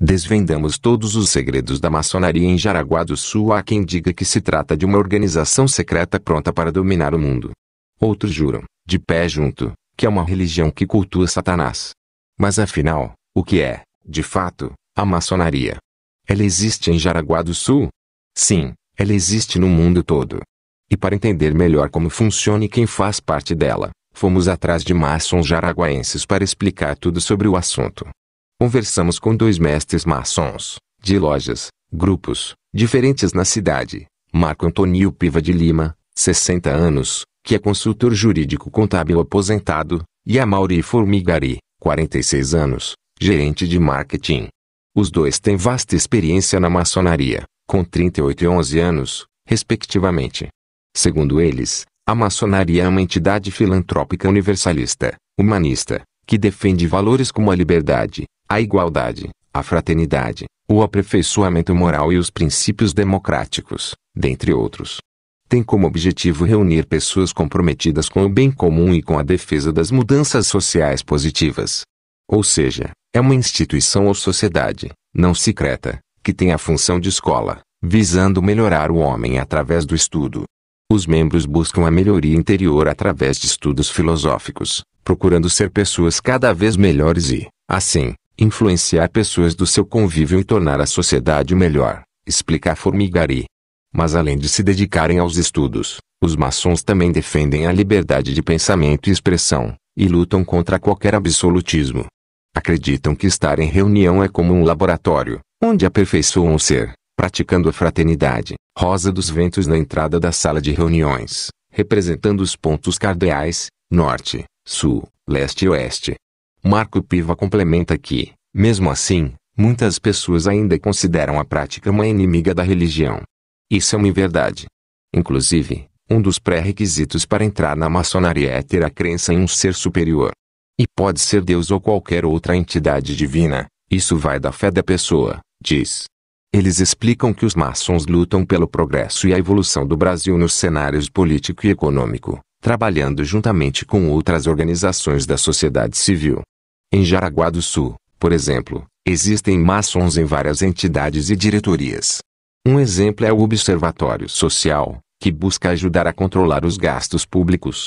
Desvendamos todos os segredos da maçonaria em Jaraguá do Sul. Há quem diga que se trata de uma organização secreta pronta para dominar o mundo. Outros juram, de pé junto, que é uma religião que cultua Satanás. Mas afinal, o que é, de fato, a maçonaria? Ela existe em Jaraguá do Sul? Sim, ela existe no mundo todo. E para entender melhor como funciona e quem faz parte dela, fomos atrás de maçons jaraguaenses para explicar tudo sobre o assunto. Conversamos com 2 mestres maçons, de lojas, grupos, diferentes na cidade. Marco Antônio Piva de Lima, 60 anos, que é consultor jurídico contábil aposentado, e Amaury Formigari, 46 anos, gerente de marketing. Os dois têm vasta experiência na maçonaria, com 38 e 11 anos, respectivamente. Segundo eles, a maçonaria é uma entidade filantrópica universalista, humanista, que defende valores como a liberdade, a igualdade, a fraternidade, o aperfeiçoamento moral e os princípios democráticos, dentre outros. Tem como objetivo reunir pessoas comprometidas com o bem comum e com a defesa das mudanças sociais positivas. Ou seja, é uma instituição ou sociedade, não secreta, que tem a função de escola, visando melhorar o homem através do estudo. Os membros buscam a melhoria interior através de estudos filosóficos, procurando ser pessoas cada vez melhores e, assim, influenciar pessoas do seu convívio e tornar a sociedade melhor, explica Formigari. Mas além de se dedicarem aos estudos, os maçons também defendem a liberdade de pensamento e expressão, e lutam contra qualquer absolutismo. Acreditam que estar em reunião é como um laboratório, onde aperfeiçoam o ser, praticando a fraternidade. Rosa dos ventos na entrada da sala de reuniões, representando os pontos cardeais, norte, sul, leste e oeste. Marco Piva complementa que, mesmo assim, muitas pessoas ainda consideram a prática uma inimiga da religião. Isso é uma verdade. Inclusive, um dos pré-requisitos para entrar na maçonaria é ter a crença em um ser superior. E pode ser Deus ou qualquer outra entidade divina, isso vai da fé da pessoa, diz. Eles explicam que os maçons lutam pelo progresso e a evolução do Brasil nos cenários político e econômico, trabalhando juntamente com outras organizações da sociedade civil. Em Jaraguá do Sul, por exemplo, existem maçons em várias entidades e diretorias. Um exemplo é o Observatório Social, que busca ajudar a controlar os gastos públicos.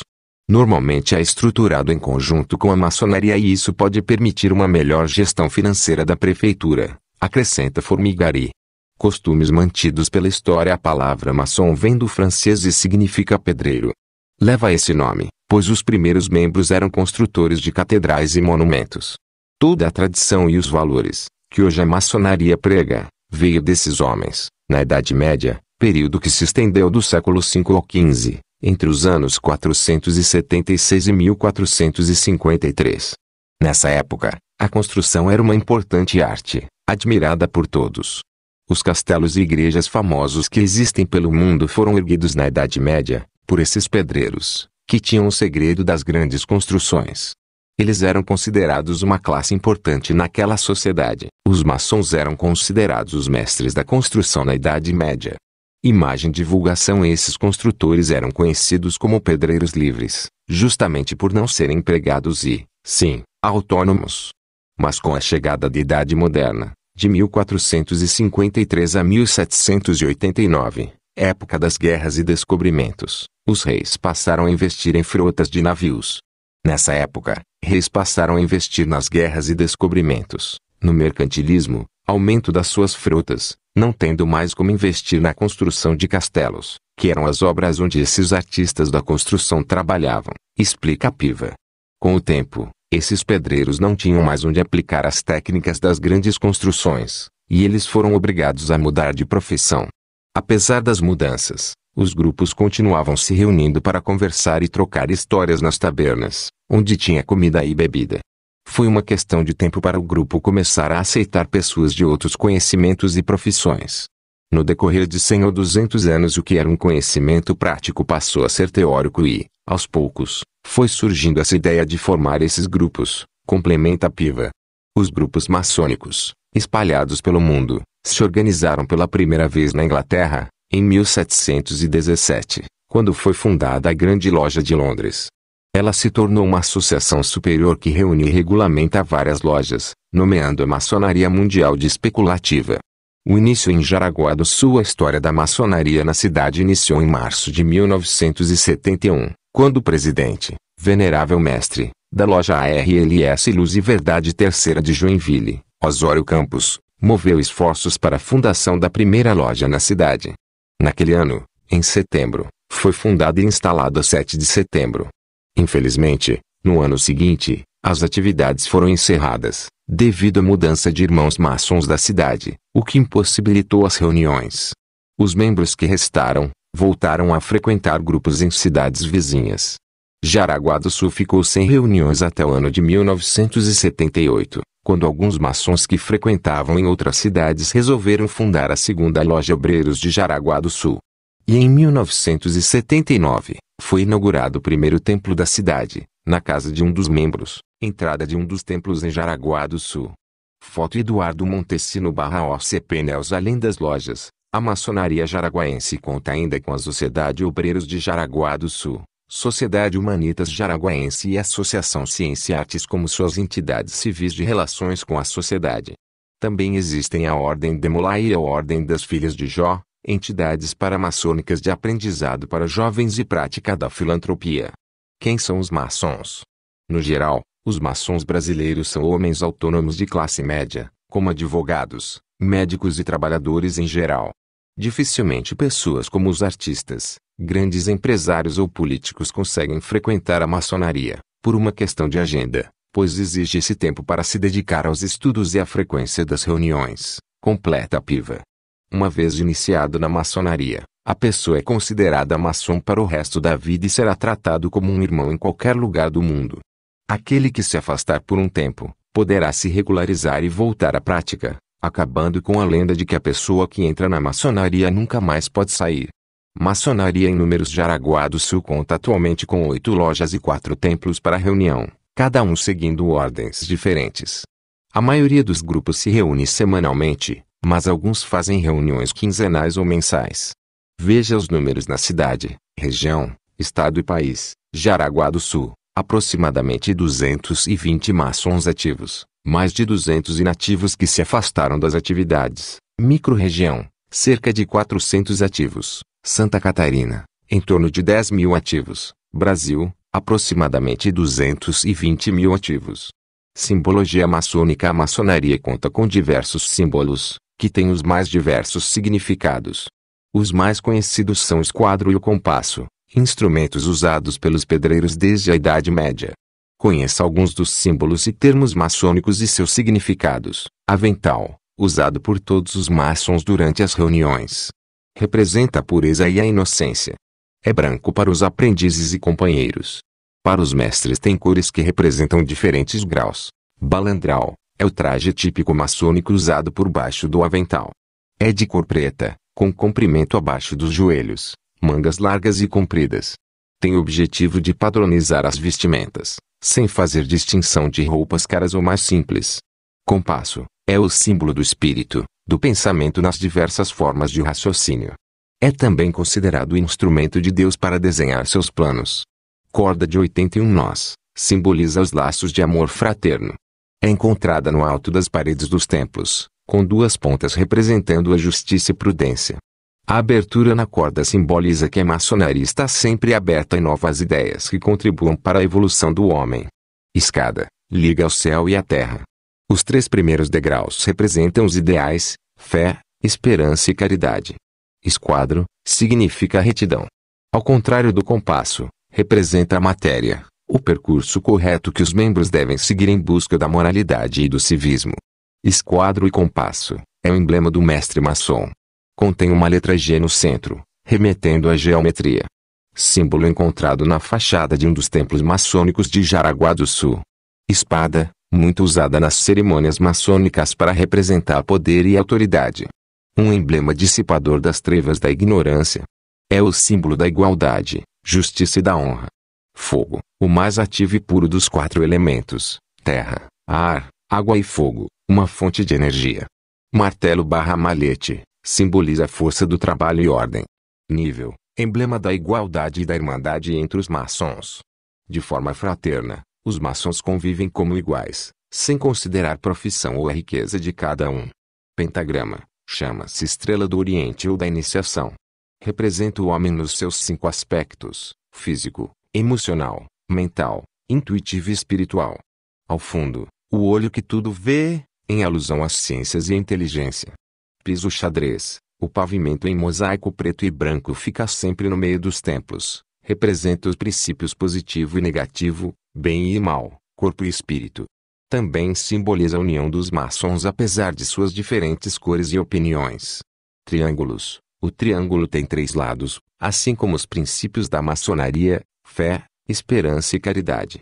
Normalmente é estruturado em conjunto com a maçonaria e isso pode permitir uma melhor gestão financeira da prefeitura, acrescenta Formigari. Costumes mantidos pela história. A palavra maçom vem do francês e significa pedreiro. Leva esse nome, pois os primeiros membros eram construtores de catedrais e monumentos. Toda a tradição e os valores, que hoje a maçonaria prega, veio desses homens, na Idade Média, período que se estendeu do século V ao XV, entre os anos 476 e 1453. Nessa época, a construção era uma importante arte, admirada por todos. Os castelos e igrejas famosos que existem pelo mundo foram erguidos na Idade Média, por esses pedreiros, que tinham o segredo das grandes construções. Eles eram considerados uma classe importante naquela sociedade. Os maçons eram considerados os mestres da construção na Idade Média. Imagem de divulgação. Esses construtores eram conhecidos como pedreiros livres, justamente por não serem empregados e, sim, autônomos. Mas com a chegada da Idade Moderna, de 1453 a 1789, época das guerras e descobrimentos, os reis passaram a investir em frotas de navios. Nessa época, reis passaram a investir nas guerras e descobrimentos, no mercantilismo, aumento das suas frotas, não tendo mais como investir na construção de castelos, que eram as obras onde esses artistas da construção trabalhavam, explica Piva. Com o tempo, esses pedreiros não tinham mais onde aplicar as técnicas das grandes construções, e eles foram obrigados a mudar de profissão. Apesar das mudanças, os grupos continuavam se reunindo para conversar e trocar histórias nas tabernas, onde tinha comida e bebida. Foi uma questão de tempo para o grupo começar a aceitar pessoas de outros conhecimentos e profissões. No decorrer de 100 ou 200 anos, o que era um conhecimento prático passou a ser teórico e, aos poucos, foi surgindo essa ideia de formar esses grupos, complementa Piva. Os grupos maçônicos, espalhados pelo mundo, se organizaram pela primeira vez na Inglaterra, em 1717, quando foi fundada a Grande Loja de Londres. Ela se tornou uma associação superior que reúne e regulamenta várias lojas, nomeando a maçonaria mundial de especulativa. O início em Jaraguá do Sul. A história da maçonaria na cidade iniciou em março de 1971, quando o presidente, venerável mestre, da loja ARLS Luz e Verdade Terceira de Joinville, Osório Campos, moveu esforços para a fundação da primeira loja na cidade. Naquele ano, em setembro, foi fundada e instalada 7 de setembro. Infelizmente, no ano seguinte, as atividades foram encerradas, devido à mudança de irmãos maçons da cidade, o que impossibilitou as reuniões. Os membros que restaram, voltaram a frequentar grupos em cidades vizinhas. Jaraguá do Sul ficou sem reuniões até o ano de 1978, quando alguns maçons que frequentavam em outras cidades resolveram fundar a segunda loja Obreiros de Jaraguá do Sul. E em 1979, foi inaugurado o primeiro templo da cidade, na casa de um dos membros, entrada de um dos templos em Jaraguá do Sul. Foto Eduardo Montesino /OCP Neus. Além das lojas, a maçonaria jaraguaense conta ainda com a Sociedade Obreiros de Jaraguá do Sul, Sociedade Humanitas Jaraguaense e Associação Ciência e Artes como suas entidades civis de relações com a sociedade. Também existem a Ordem de Molay e a Ordem das Filhas de Jó, entidades paramaçônicas de aprendizado para jovens e prática da filantropia. Quem são os maçons? No geral, os maçons brasileiros são homens autônomos de classe média, como advogados, médicos e trabalhadores em geral. Dificilmente pessoas como os artistas, grandes empresários ou políticos conseguem frequentar a maçonaria, por uma questão de agenda, pois exige esse tempo para se dedicar aos estudos e à frequência das reuniões, completa Piva. Uma vez iniciado na maçonaria, a pessoa é considerada maçom para o resto da vida e será tratado como um irmão em qualquer lugar do mundo. Aquele que se afastar por um tempo, poderá se regularizar e voltar à prática, acabando com a lenda de que a pessoa que entra na maçonaria nunca mais pode sair. Maçonaria em números. Jaraguá do Sul conta atualmente com 8 lojas e 4 templos para reunião, cada um seguindo ordens diferentes. A maioria dos grupos se reúne semanalmente, mas alguns fazem reuniões quinzenais ou mensais. Veja os números na cidade, região, estado e país. Jaraguá do Sul, aproximadamente 220 maçons ativos, mais de 200 inativos que se afastaram das atividades. Microrregião, cerca de 400 ativos. Santa Catarina, em torno de 10 mil ativos. Brasil, aproximadamente 220 mil ativos. Simbologia maçônica. A maçonaria conta com diversos símbolos, que têm os mais diversos significados. Os mais conhecidos são o esquadro e o compasso, instrumentos usados pelos pedreiros desde a Idade Média. Conheça alguns dos símbolos e termos maçônicos e seus significados. Avental, usado por todos os maçons durante as reuniões. Representa a pureza e a inocência. É branco para os aprendizes e companheiros. Para os mestres tem cores que representam diferentes graus. Balandral, é o traje típico maçônico usado por baixo do avental. É de cor preta, com comprimento abaixo dos joelhos, mangas largas e compridas. Tem o objetivo de padronizar as vestimentas, sem fazer distinção de roupas caras ou mais simples. Compasso, é o símbolo do espírito, do pensamento nas diversas formas de raciocínio. É também considerado o instrumento de Deus para desenhar seus planos. Corda de 81 nós, simboliza os laços de amor fraterno. É encontrada no alto das paredes dos templos, com 2 pontas representando a justiça e prudência. A abertura na corda simboliza que a maçonaria está sempre aberta a novas ideias que contribuam para a evolução do homem. Escada, liga ao céu e à terra. Os 3 primeiros degraus representam os ideais, fé, esperança e caridade. Esquadro, significa retidão. Ao contrário do compasso, representa a matéria, o percurso correto que os membros devem seguir em busca da moralidade e do civismo. Esquadro e compasso, é o emblema do mestre maçom. Contém uma letra G no centro, remetendo à geometria. Símbolo encontrado na fachada de um dos templos maçônicos de Jaraguá do Sul. Espada, muito usada nas cerimônias maçônicas para representar poder e autoridade. Um emblema dissipador das trevas da ignorância. É o símbolo da igualdade, justiça e da honra. Fogo, o mais ativo e puro dos 4 elementos, terra, ar, água e fogo, uma fonte de energia. Martelo/malhete, simboliza a força do trabalho e ordem. Nível, emblema da igualdade e da irmandade entre os maçons. De forma fraterna, os maçons convivem como iguais, sem considerar profissão ou a riqueza de cada um. Pentagrama, chama-se estrela do Oriente ou da iniciação. Representa o homem nos seus 5 aspectos: físico, emocional, mental, intuitivo e espiritual. Ao fundo, o olho que tudo vê, em alusão às ciências e à inteligência. Piso xadrez, o pavimento em mosaico preto e branco fica sempre no meio dos templos. Representa os princípios positivo e negativo, bem e mal, corpo e espírito. Também simboliza a união dos maçons apesar de suas diferentes cores e opiniões. Triângulos. O triângulo tem 3 lados, assim como os princípios da maçonaria: fé, esperança e caridade.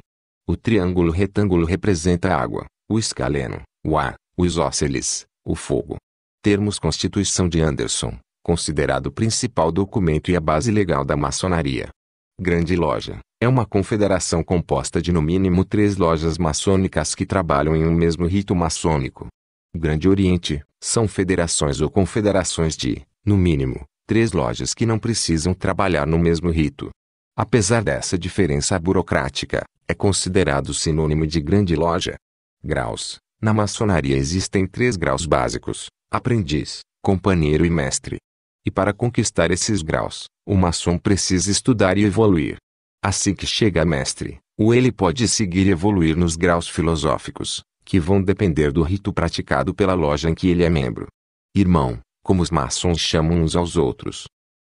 O triângulo retângulo representa a água, o escaleno, o ar, o isósceles, o fogo. Termos Constituição de Anderson, considerado o principal documento e a base legal da maçonaria. Grande Loja, é uma confederação composta de no mínimo 3 lojas maçônicas que trabalham em um mesmo rito maçônico. Grande Oriente, são federações ou confederações de, no mínimo, 3 lojas que não precisam trabalhar no mesmo rito. Apesar dessa diferença burocrática, é considerado sinônimo de Grande Loja. Graus. Na maçonaria existem 3 graus básicos: aprendiz, companheiro e mestre. E para conquistar esses graus, o maçom precisa estudar e evoluir. Assim que chega a mestre, ele pode seguir e evoluir nos graus filosóficos, que vão depender do rito praticado pela loja em que ele é membro. Irmão, como os maçons chamam uns aos outros.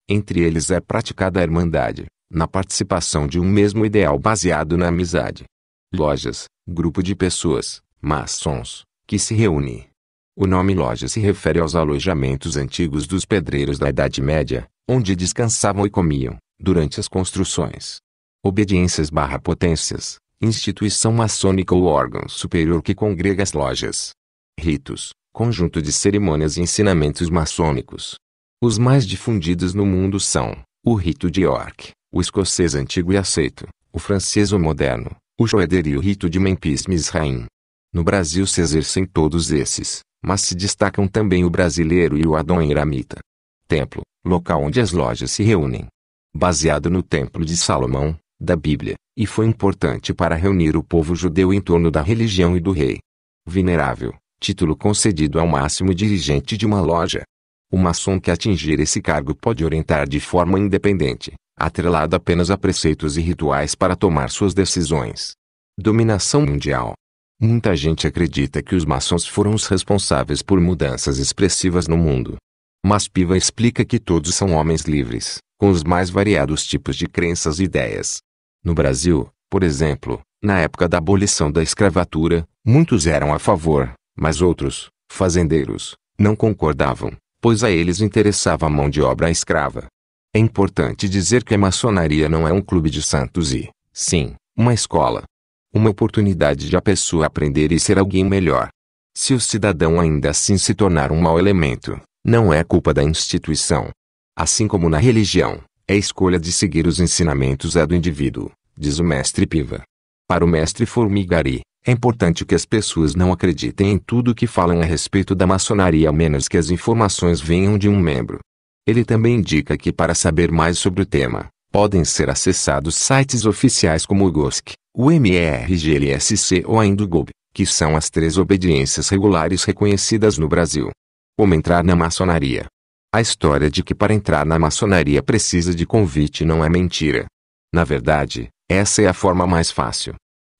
Entre eles é praticada a irmandade, na participação de um mesmo ideal baseado na amizade. Lojas, grupo de pessoas, maçons, que se reúne. O nome loja se refere aos alojamentos antigos dos pedreiros da Idade Média, onde descansavam e comiam, durante as construções. Obediências/potências, instituição maçônica ou órgão superior que congrega as lojas. Ritos, conjunto de cerimônias e ensinamentos maçônicos. Os mais difundidos no mundo são o rito de York, o escocês antigo e aceito, o francês ou moderno, o Joeder e o rito de Memphis-Misraim. No Brasil se exercem todos esses, mas se destacam também o brasileiro e o adoniramita. Templo, local onde as lojas se reúnem. Baseado no Templo de Salomão, da Bíblia, e foi importante para reunir o povo judeu em torno da religião e do rei. Venerável, título concedido ao máximo dirigente de uma loja. O maçom que atingir esse cargo pode orientar de forma independente, atrelado apenas a preceitos e rituais para tomar suas decisões. Dominação mundial. Muita gente acredita que os maçons foram os responsáveis por mudanças expressivas no mundo. Mas Piva explica que todos são homens livres, com os mais variados tipos de crenças e ideias. No Brasil, por exemplo, na época da abolição da escravatura, muitos eram a favor, mas outros, fazendeiros, não concordavam, pois a eles interessava a mão de obra escrava. É importante dizer que a maçonaria não é um clube de santos e, sim, uma escola. Uma oportunidade de a pessoa aprender e ser alguém melhor. Se o cidadão ainda assim se tornar um mau elemento, não é culpa da instituição. Assim como na religião, a escolha de seguir os ensinamentos é do indivíduo, diz o mestre Piva. Para o mestre Formigari, é importante que as pessoas não acreditem em tudo que falam a respeito da maçonaria a menos que as informações venham de um membro. Ele também indica que para saber mais sobre o tema, podem ser acessados sites oficiais como o GOSC, o MRGLSC ou a Indugob, que são as 3 obediências regulares reconhecidas no Brasil. Como entrar na maçonaria? A história de que para entrar na maçonaria precisa de convite não é mentira. Na verdade, essa é a forma mais fácil.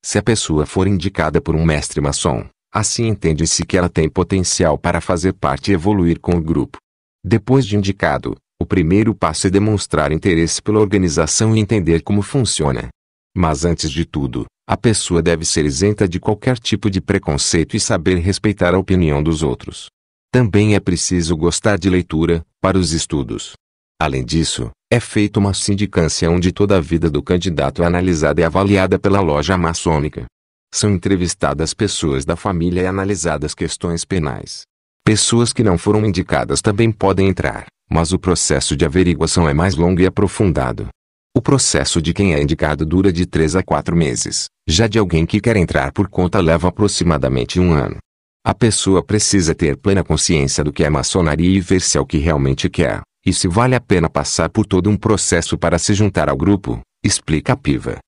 Se a pessoa for indicada por um mestre maçom, assim entende-se que ela tem potencial para fazer parte e evoluir com o grupo. Depois de indicado, o primeiro passo é demonstrar interesse pela organização e entender como funciona. Mas antes de tudo, a pessoa deve ser isenta de qualquer tipo de preconceito e saber respeitar a opinião dos outros. Também é preciso gostar de leitura, para os estudos. Além disso, é feita uma sindicância onde toda a vida do candidato é analisada e avaliada pela loja maçônica. São entrevistadas pessoas da família e analisadas questões penais. Pessoas que não foram indicadas também podem entrar, mas o processo de averiguação é mais longo e aprofundado. O processo de quem é indicado dura de 3 a 4 meses, já de alguém que quer entrar por conta leva aproximadamente 1 ano. A pessoa precisa ter plena consciência do que é maçonaria e ver se é o que realmente quer, e se vale a pena passar por todo um processo para se juntar ao grupo, explica Piva.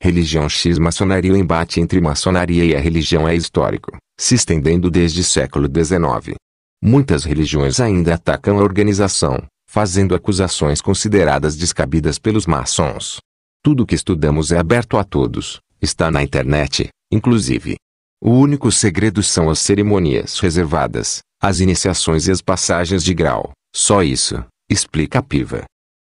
Religião X. Maçonaria. O embate entre maçonaria e a religião é histórico, se estendendo desde o século XIX. Muitas religiões ainda atacam a organização, fazendo acusações consideradas descabidas pelos maçons. Tudo que estudamos é aberto a todos, está na internet, inclusive. O único segredo são as cerimônias reservadas, as iniciações e as passagens de grau, só isso, explica Piva.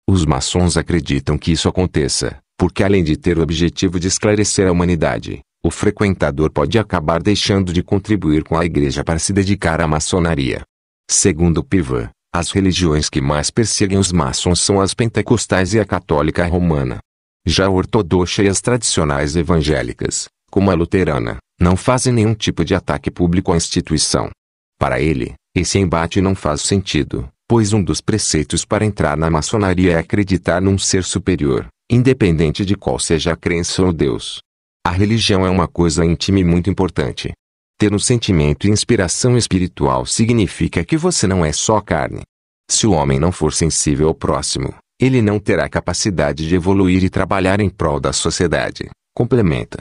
Os maçons acreditam que isso aconteça, porque além de ter o objetivo de esclarecer a humanidade, o frequentador pode acabar deixando de contribuir com a igreja para se dedicar à maçonaria. Segundo Piva, as religiões que mais perseguem os maçons são as pentecostais e a católica romana. Já a ortodoxa e as tradicionais evangélicas, como a luterana, não fazem nenhum tipo de ataque público à instituição. Para ele, esse embate não faz sentido, pois um dos preceitos para entrar na maçonaria é acreditar num ser superior, independente de qual seja a crença ou Deus. A religião é uma coisa íntima e muito importante. Ter um sentimento e inspiração espiritual significa que você não é só carne. Se o homem não for sensível ao próximo, ele não terá capacidade de evoluir e trabalhar em prol da sociedade, complementa.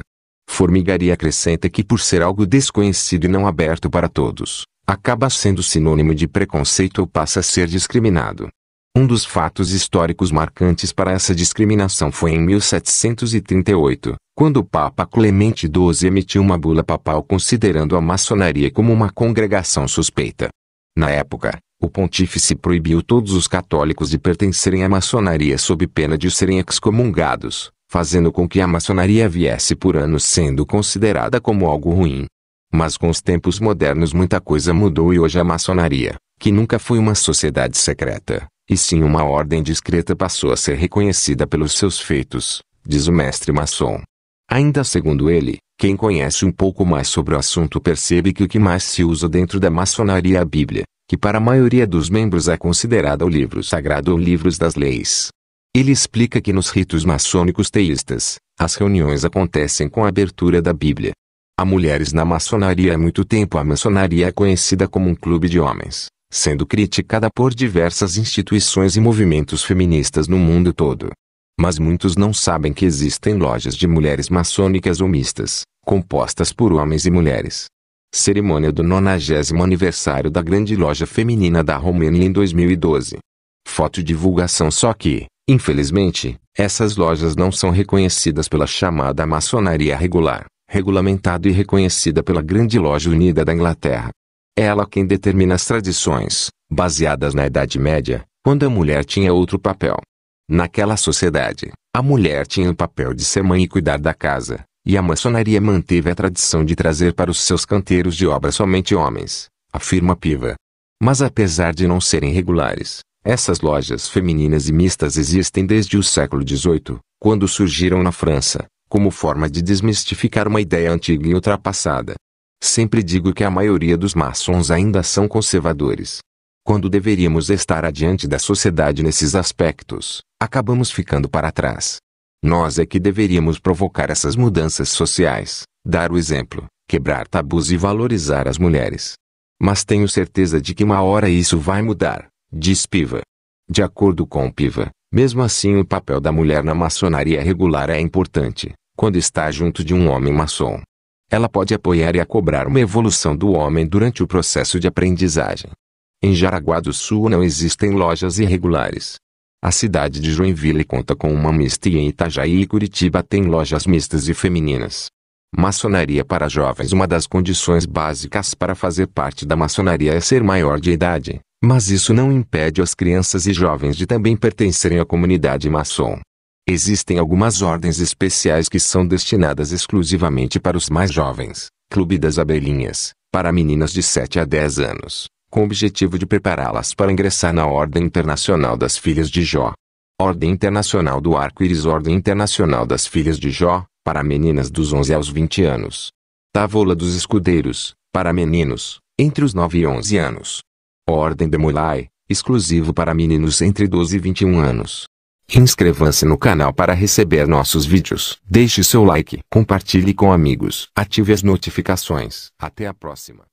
Formigaria acrescenta que por ser algo desconhecido e não aberto para todos, acaba sendo sinônimo de preconceito ou passa a ser discriminado. Um dos fatos históricos marcantes para essa discriminação foi em 1738, quando o Papa Clemente XII emitiu uma bula papal considerando a maçonaria como uma congregação suspeita. Na época, o pontífice proibiu todos os católicos de pertencerem à maçonaria sob pena de serem excomungados, fazendo com que a maçonaria viesse por anos sendo considerada como algo ruim. Mas com os tempos modernos muita coisa mudou e hoje a maçonaria, que nunca foi uma sociedade secreta, e sim uma ordem discreta, passou a ser reconhecida pelos seus feitos, diz o mestre maçom. Ainda segundo ele, quem conhece um pouco mais sobre o assunto percebe que o que mais se usa dentro da maçonaria é a Bíblia, que para a maioria dos membros é considerada o livro sagrado ou livros das leis. Ele explica que nos ritos maçônicos teístas, as reuniões acontecem com a abertura da Bíblia. Há mulheres na maçonaria há muito tempo. A maçonaria é conhecida como um clube de homens, sendo criticada por diversas instituições e movimentos feministas no mundo todo. Mas muitos não sabem que existem lojas de mulheres maçônicas ou mistas, compostas por homens e mulheres. Cerimônia do 90º aniversário da Grande Loja Feminina da Romênia em 2012. Fotodivulgação. Só que, infelizmente, essas lojas não são reconhecidas pela chamada maçonaria regular, regulamentado e reconhecida pela Grande Loja Unida da Inglaterra. É ela quem determina as tradições, baseadas na Idade Média, quando a mulher tinha outro papel. Naquela sociedade, a mulher tinha o papel de ser mãe e cuidar da casa, e a maçonaria manteve a tradição de trazer para os seus canteiros de obra somente homens, afirma Piva. Mas apesar de não serem regulares, essas lojas femininas e mistas existem desde o século XVIII, quando surgiram na França, como forma de desmistificar uma ideia antiga e ultrapassada. Sempre digo que a maioria dos maçons ainda são conservadores. Quando deveríamos estar adiante da sociedade nesses aspectos, acabamos ficando para trás. Nós é que deveríamos provocar essas mudanças sociais, dar o exemplo, quebrar tabus e valorizar as mulheres. Mas tenho certeza de que uma hora isso vai mudar, diz Piva. De acordo com Piva, mesmo assim o papel da mulher na maçonaria regular é importante, quando está junto de um homem maçom. Ela pode apoiar e cobrar uma evolução do homem durante o processo de aprendizagem. Em Jaraguá do Sul não existem lojas irregulares. A cidade de Joinville conta com uma mista e em Itajaí e Curitiba tem lojas mistas e femininas. Maçonaria para jovens. Uma das condições básicas para fazer parte da maçonaria é ser maior de idade, mas isso não impede as crianças e jovens de também pertencerem à comunidade maçom. Existem algumas ordens especiais que são destinadas exclusivamente para os mais jovens, Clube das Abelhinhas, para meninas de 7 a 10 anos. Com o objetivo de prepará-las para ingressar na Ordem Internacional das Filhas de Jó. Ordem Internacional do Arco-Íris. Ordem Internacional das Filhas de Jó, para meninas dos 11 aos 20 anos. Távola dos Escudeiros, para meninos, entre os 9 e 11 anos. Ordem de Mulai, exclusivo para meninos entre 12 e 21 anos. Inscreva-se no canal para receber nossos vídeos. Deixe seu like, compartilhe com amigos, ative as notificações. Até a próxima.